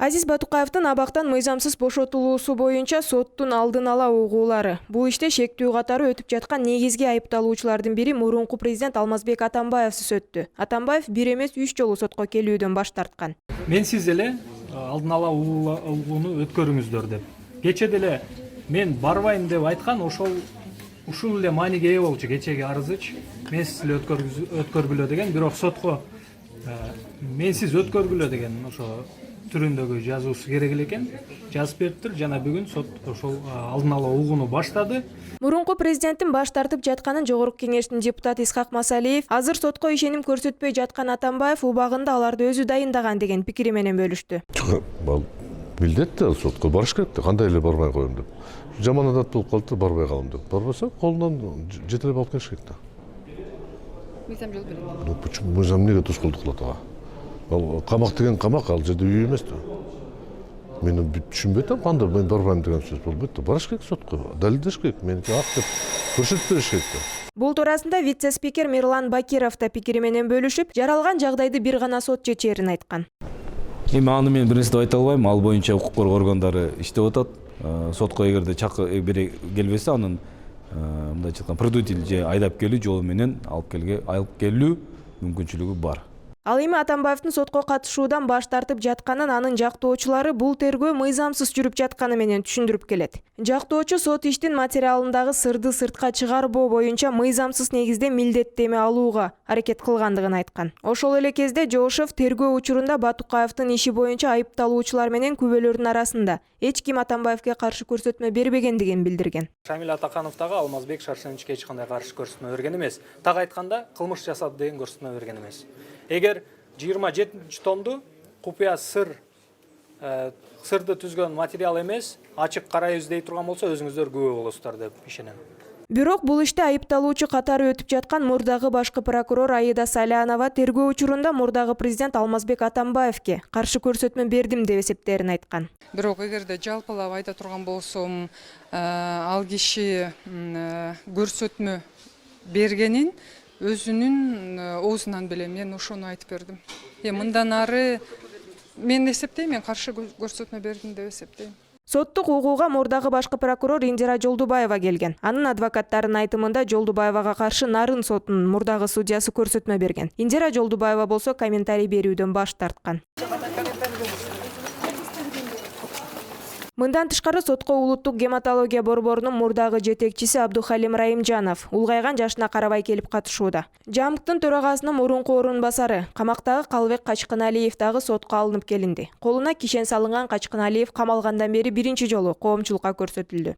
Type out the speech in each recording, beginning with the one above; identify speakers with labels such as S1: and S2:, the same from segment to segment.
S1: Азиз Батукаевдин абактан мыйзамсыз бошотулуусу боюнча соттун алдын ала угуулары. Бул иште шектүү катары өтүп жаткан негизги айыпталуучулардын бири мурунку президент Алмазбек Атамбаев өттү. Атамбаев бир эмес 3 жолу сотко келүүдөн баш тарткан.
S2: Мен сиз эле алдын ала угууну өткөрүңүздөр деп. Кече деле мен барбайм деп айткан, ушул эле мааниге ээ болчу кечеги арызыч. Мен сиз эле өткөргүлө деген, бирок сотко мен сиз өткөргүлө деген ошо түрүндөгү жазуусу керек экен. Жазып бериптир жана бүгүн сот ошол алдын ала угууну баштады.
S1: Мурунку президенттин баш тартып жатканын Жогорку кеңештин депутаты Исхак Масалиев азыр сотко ишеним көрсөтпөй жаткан Атамбаев убагында аларды өзү дайындаган деген пикири менен бөлүштү.
S3: Милдетти сотко барыш керек да, кандай эле барбай коем деп. Жаман адат болуп калды, барбай калам деп. Барбаса колунан жетелеп алып келиш керек да.
S4: Мыйзам жол берет.
S3: Почему мыйзам эмнеге тоскоолдук кылат ага? Ал камак деген камак, ал жерде үй эмес да. Мен түшүнбөй атам, кандай мен барбайм деген сөз болбойт да. Барыш керек сотко, далилдеш керек, меники ак деп көрсөтүп бериш керек да.
S1: Бул туурасында вице-спикер Мирлан Бакиров да пикири менен бөлүшүп, жаралган жагдайды бир гана сот чечерин айткан.
S5: Эми аны мен бир нерсе деп айта албайм, ал боюнча укук коргоо органдары иштеп атат. Сотко эгерде бири келбесе, анын мындайча айтканда принудитель же айдап келүү жолу менен алып келүү мүмкүнчүлүгү бар.
S1: Ал эми Атамбаевдин сотко катышуудан баш тартып жатканын анын жактоочулары бул тергөө мыйзамсыз жүрүп жатканы менен түшүндүрүп келет. Жактоочу сот иштин материалындагы сырды сыртка чыгарбоо боюнча мыйзамсыз негизде милдеттеме алууга аракет кылгандыгын айткан. Ошол эле кезде Жошов тергөө учурунда Батукаевдин иши боюнча айыпталуучулар менен күбөлөрдүн арасында эч ким Атамбаевге каршы көрсөтмө бербегендигин билдирген.
S2: Шамил Атаканов дагы Алмазбек Шаршеновичке эч кандай каршы көрсөтмө берген эмес. Так айтканда, кылмыш жасады деген көрсөтмө берген эмес. Эгер 27-томду купуя сырды түзгөн материал эмес, ачык карайбыз дей турган болсо, өзүңүздөр күбө болосуздар деп ишенем.
S1: Бирок бул иште айыпталуучу катары өтүп жаткан мурдагы башкы прокурор Аида Салянова тергөө учурунда мурдагы президент Алмазбек Атамбаевке каршы көрсөтмө бердим деп эсептерин айткан.
S4: Бирок эгерде жалпылап айта турган болсом, ал киши көрсөтмө бергенин өзүнүн оозунан белем, мен ошону айтып бердим. Мындан ары мен эсептейм, мен каршы көрсөтмө бердим деп эсептейм.
S1: Соттук угууга мурдагы башкы прокурор Индира Жолдубаева келген. Анын адвокаттарынын айтымында Жолдубаевага каршы Нарын сотунун мурдагы судьясы көрсөтмө берген. Индира Жолдубаева болсо комментарий берүүдөн баш тарткан. Мындан тышкары сотко улуттук гематология борборунун мурдагы жетекчиси Абдухалим Раимжанов улгайган жашына карабай келип катышууда. ЖАМКтын төрагасынын мурунку орун басары камактагы Калыбек Качкыналиев дагы сотко алынып келинди. Колуна кишен салынган Качкыналиев камалгандан бери биринчи жолу коомчулукка көрсөтүлдү.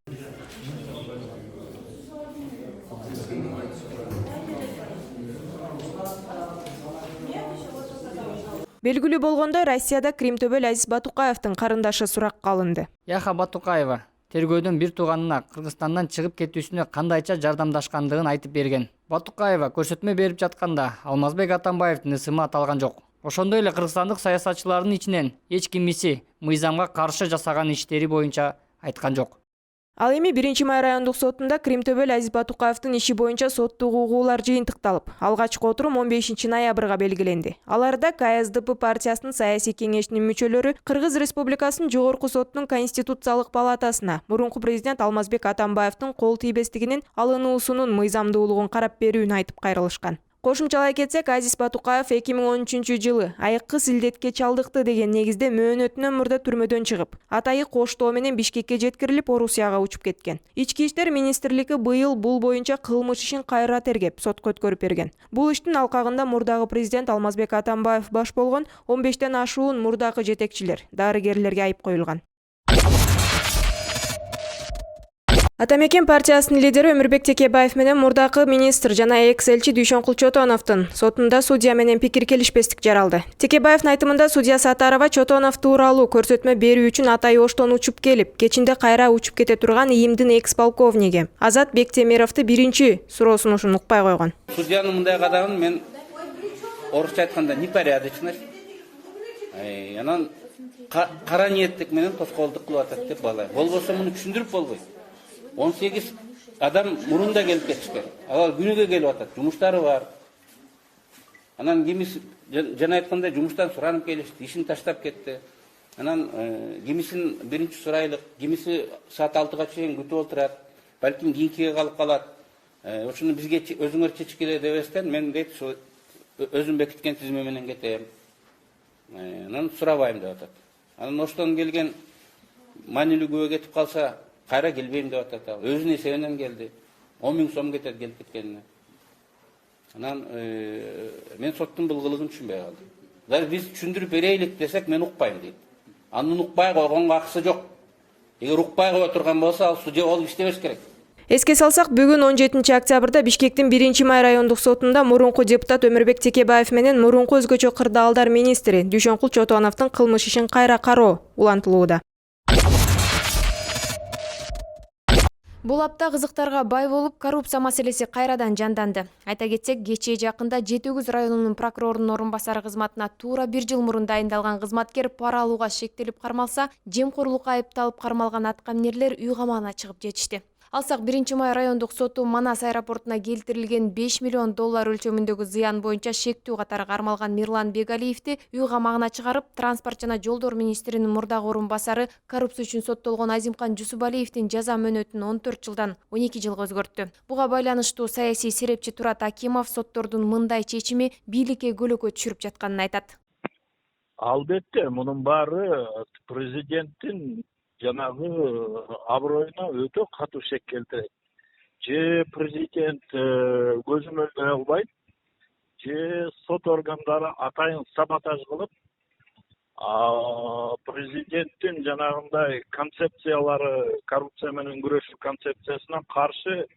S1: Белгилүү болгондой, Россияда Кримтөбөл Азиз Батукаевдин карындашы суракка алынды.
S6: Яха Батукаева тергөөдөн бир тууганына Кыргызстандан чыгып кетүүсүнө кандайча жардамдашкандыгын айтып берген. Батукаева көрсөтмө берип жатканда Алмазбек Атамбаевдин ысымы аталган жок. Ошондой эле кыргызстандык саясатчылардын ичинен эч кимиси мыйзамга каршы жасаган иштери боюнча айткан жок.
S1: Ал эми 1 май райондук сотунда Кримтөбөл Азиз Батукаевдин иши боюнча соттук угуулар жыйынтыкталып, алгачкы отурум 15 ноябрга белгиленди. Аларда КСДП партиясынын саясий кеңешинин мүчөлөрү Кыргыз Республикасынын Жогорку сотунун Конституциялык палатасына мурунку президент Алмазбек Атамбаевдин кол тийбестигинин алынуусунун мыйзамдуулугун карап берүүнү айтып кайрылышкан. Кошумчалай кетсек, Азиз Батукаев 2013-жылы айыккы силдетке чалдыкты деген негизде мөөнөтүнөн мурда түрмөдөн чыгып, атайы коштоо менен Бишкекке жеткирилип, Орусияга учуп кеткен. Ички иштер министрлиги быйыл бул боюнча кылмыш ишин кайра тергеп, сотко өткөрүп берген. Бул иштин алкагында мурдагы президент Алмазбек Атамбаев баш болгон 15тен ашуун мурдагы жетекчилер, дарыгерлерге айып коюлган. Атамекен партиясынын лидери Өмүрбек Текебаев менен мурдакы министр жана экс-элчи Дүйшөнкул Чотоновдун сотунда судья менен пикир келишпестик жаралды. Текебаевдин айтымында судья Сатарова Чотонов тууралуу көрсөтмө берүү үчүн Атай Оштон учуп келип, кечинде кайра учуп кете турган ИИМдин экс-полковниги Азат Бектемировду биринчи суроо сунушун укпай койгон.
S7: Судьянын мындай кадамын мен орусча айтканда непорядочность, анан кара ниеттик менен тоскоолдук кылып атат деп баалайм. Болбосо муну түшүндүрүп болбойт. 18 адам мурунда келип кетишкен. Алар күнүгө келип атат, жумуштары бар. Анан кимиси жана айткандай жумуштан суранып келишти, ишин таштап кетти. Анан кимисин биринчи сурайлык, кимиси саат 6-га чейин күтүп отурат. Балким кийинкиге калып калат. Ошону бизге өзүңөр чечкиле дебестен мен дейт өзүм бекиткен тизме менен кетем. Анан сурабайм деп атат. Анан оштон келген маанилүү күбө кетип калса, кайра келбейм деп атат. Өзүнүн эсебинен келди. 10 000 сом кетет келип кеткенине. Анан мен соттун бул кылыгын түшүнбөй калдым. Даже биз түшүндүрүп берейлик десек мен укпайм дейт. Анын укпай койгонго акысы жок. Эгер укпай кое турган болсо, ал судья болуп иштебеш керек.
S1: Эске салсак, бүгүн 17 октябрда Бишкектин 1-май райондук сотунда мурунку депутат Өмүрбек Текебаев менен мурунку өзгөчө кырдаалдар министри Дүйшөнкул Чотоновдун кылмыш ишин кайра кароо улантылууда. Бул апта кызыктарга бай болуп, коррупция маселеси кайрадан жанданды. Айта кетсек, кечээ жакында Жети-Өгүз районунун прокурорунун орун басары кызматына туура 1 жыл мурун дайындалган кызматкер пара алууга шектелип кармалса, жемкорлукка айыпталып кармалган аткаминерлер үй камагына чыгып жетишти. Алсак 1-май райондук соту Манас аэропортуна келтирилген 5 миллион доллар өлчөмүндөгү зыян боюнча шектүү катары кармалган Мирлан Бегалиевди үй камагына чыгарып, транспорт жана жолдор министринин мурдагы орун басары коррупция үчүн соттолгон Азимкан Жусупалиевдин жаза мөөнөтүн 14 жылдан 12 жылга өзгөрттү. Буга байланыштуу саясий серепчи Турат Акимов соттордун мындай чечими бийликке көлөкө түшүрүп жатканын айтат.
S8: Албетте, мунун баары президенттин жанагы аброюна өтө катуу шек келтирет. Же президент көзөмөлдөй албайт, же сот органдары атайын саботаж кылып, президенттин жанагындай концепциялары, коррупция менен күрөшүү концепциясына каршы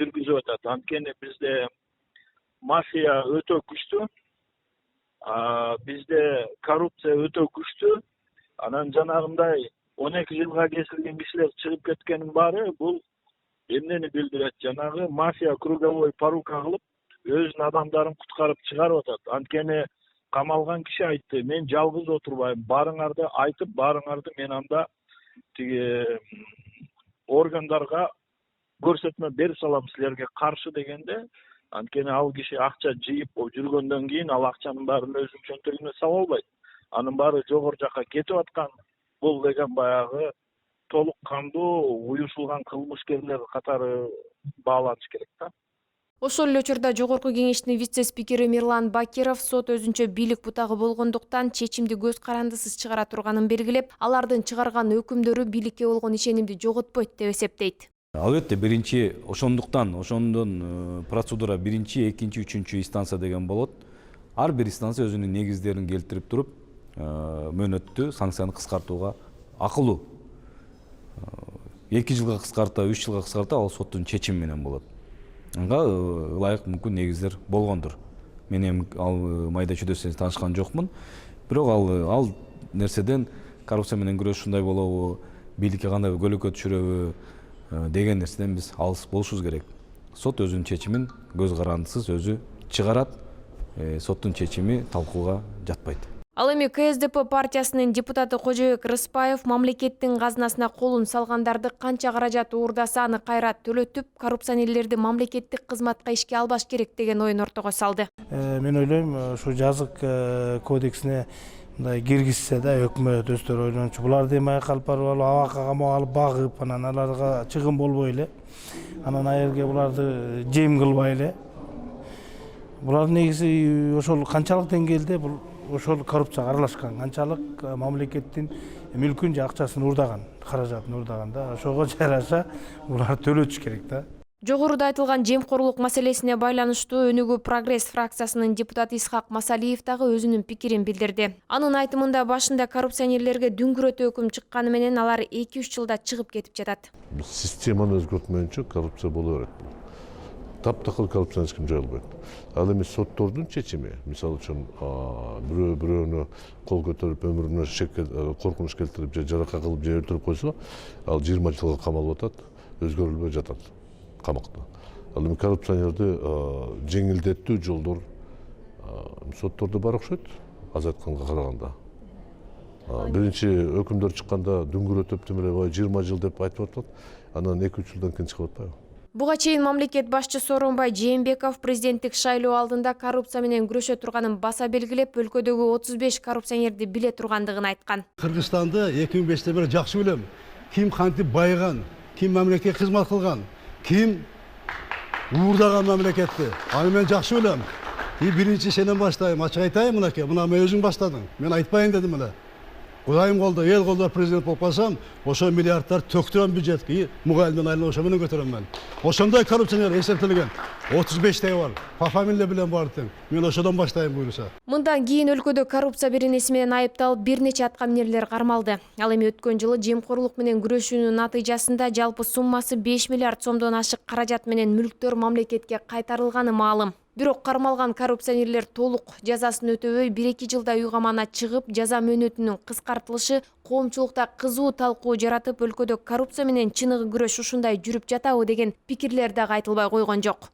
S8: жүргүзүп атат. Анткени бизде мафия өтө күчтүү, бизде коррупция өтө күчтүү. Анан жанагындай 12 жылга кесилген кишилер чыгып кеткенин баары бул эмнени билдирет? Жанагы мафия круговой порука кылып, өзүнүн адамдарын куткарып чыгарып атат. Анткени камалган киши айтты, мен жалгыз отурбайм, барыңарды айтып, барыңарды мен анда тиги органдарга көрсөтмө берип салам силерге каршы дегенде, анткени ал киши акча жыйып жүргөндөн кийин ал акчанын баарын өзүнүн чөнтөгүнө сала албайт. Анын баары жогору жакка кетип аткан. Бул деген баягы толук кандуу уюшулган кылмышкерлер катары бааланыш керек да.
S1: Ошол эле учурда Жогорку кеңештин вице-спикери Мирлан Бакиров сот өзүнчө бийлик бутагы болгондуктан чечимди көз карандысыз чыгара турганын белгилеп, алардын чыгарган өкүмдөрү бийликке болгон ишенимди жоготпойт деп эсептейт.
S5: Албетте ошондон процедура 1, 2, 3 инстанция деген болот. Ар бир инстанция өзүнүн негиздерин келтирип туруп, мөөнөттү санкцияны кыскартууга акылуу. 2 жылга кыскарта, 3 жылга кыскарта ал соттун чечими менен болот. Анга ылайык мүмкүн негиздер болгондур. Мен эми ал майда чүйдөсүн таанышкан жокмун. Бирок ал нерседен коррупция менен күрөш ушундай болобу, бийликке кандай көлөкө түшүрөбү деген нерседен биз алыс болушубуз керек. Сот өзүнүн чечимин көз карандысыз өзү чыгарат. Соттун чечими талкууга жатпайт.
S1: Ал эми КСДП партиясынын депутаты Кожобек Рыспаев мамлекеттин казынасына колун салгандарды канча каражат уурдаса аны кайра төлөтүп, коррупционерлерди мамлекеттик кызматка ишке албаш керек деген оюн ортого салды.
S9: Мен ойлойм, ушу жазык кодексине мындай киргизсе да өкмөт өздөрү ойлончу. Буларды эми айкалып барып абакка камап алып багып, анан аларга чыгым болбой эле, анан аерге буларды жем кылбай эле. Булар негизи ошол канчалык деңгээлде бул ошол коррупцияга аралашкан, канчалык мамлекеттин мүлкүн же акчасын уурдаган, каражатын уурдаган да. Ошого жараша булар төлөтүш керек да.
S1: Жогоруда айтылган жемкорлук маселесине байланыштуу Өнүгүү Прогресс фракциясынын депутаты Исхак Масалиев дагы өзүнүн пикирин билдирди. Анын айтымында башында коррупционерлерге дүңгүрөтө өкүм чыкканы менен алар 2-3 жылда чыгып кетип жатат.
S3: Системаны өзгөртмөйүнчө коррупция боло берет. Таптакыр коррупцияны эч ким жое албайт. Ал эми соттордун чечими, мисалы үчүн бирөөнү кол көтөрүп өмүрүнө коркунуч келтирип же жаракат кылып же өлтүрүп койсо, ал 20 жылга камалып атат, өзгөрүлбөй жатат камакта. Ал эми коррупционерди жеңилдеттүү жолдор соттордо бар окшойт, азайтканга караганда. Биринчи өкүмдөр чыкканда дүңгүрөтүп эле 20 жыл деп айтып атат, анан 2-3 жылдан кийин чыгып атпайбы?
S1: Буга чейин мамлекет башчысы Сооронбай Жээнбеков президенттик шайлоо алдында коррупция менен күрөшө турганын баса белгилеп, өлкөдөгү 35 коррупционерди биле тургандыгын айткан.
S10: Кыргызстанды 2005-те бери жакшы билем. Ким кантип байыган, ким мамлекетке кызмат кылган, ким уурдаган мамлекетти. Аны мен жакшы билем. Биринчи сенен баштайм, ачык айтайын мынакей, мына мен өзүң баштадың. Мен айтпайын дедим эле. Кудайым колдо, эл колдо президент болуп калсам, ошо миллиардтар төктүрөм бюджетке, мугалимден айылып ошо менен көтөрөм мен. Ошондой коррупционер эсептелген 35 бар. По фамилия билен бар тең. Мен ошодон баштайм буюрса.
S1: Мындан кийин өлкөдө коррупция беренеси менен айыпталып бир нече аткаминерлер кармалды. Ал эми өткөн жылы жемкорлук менен күрөшүүнүн натыйжасында жалпы суммасы 5 миллиард сомдон ашык каражат менен мүлктөр мамлекетке кайтарылганы маалым. Бирок кармалган коррупционерлер толук жазасын өтөбөй 1-2 жылда уйгамана чыгып, жаза мөөнөтүнүн кыскартылышы коомчулукта кызуу талкуу жаратып, өлкөдө коррупция менен чыныгы күрөш ушундай жүрүп жатабы деген пикирлер дагы айтылбай койгон жок.